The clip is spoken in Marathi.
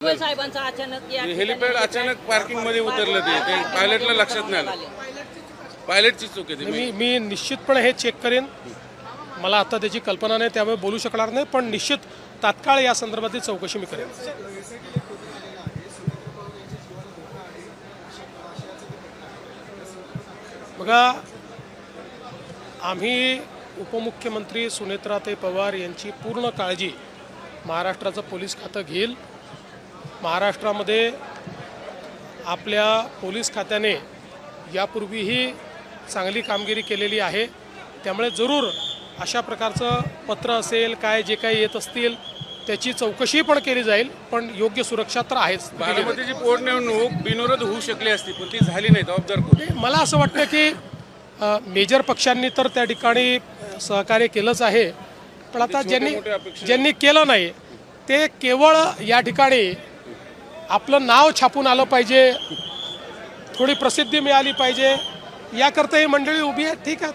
साहेबांचा अचानक या हेलिपॅड अचानक पार्किंग मध्ये उतरलं ते पायलटला लक्षात नाही आलं. पायलटची चूक आहे ती. मी निश्चितपणे हे चेक करेन. मला आता त्याची कल्पना नाही, त्यामुळे बोलू शकणार नाही, पण निश्चित तात्काळ या संदर्भातील चौकशी मी करेन. बघा, आम्ही उपमुख्यमंत्री सुनेत्राताई पवार यांची पूर्ण काळजी महाराष्ट्राचं पोलीस खातं घेईल. महाराष्ट्रामध्ये आपल्या पोलीस खात्याने यापूर्वीही चांगली कामगिरी केलेली आहे, त्यामुळे जरूर अशा प्रकारचं पत्र असेल, काय जे काही येत असतील त्याची चौकशी पण केली जाईल, पण योग्य सुरक्षा तर आहेच. बारामतीची पोटनिवडणूक बिनविरोध होऊ शकली असती, पण ती झाली नाही. जबाबदार कोण? मला असं वाटतं की मेजर पक्षांनी तर त्या ठिकाणी सहकार्य केलंच आहे, पण आता ज्यांनी केलं नाही ते केवळ या ठिकाणी आपलं नाव छापून आलं पाहिजे, थोडी प्रसिद्धी मिळाली पाहिजे, याकरता ही मंडळी उभी आहे. ठीक आहे,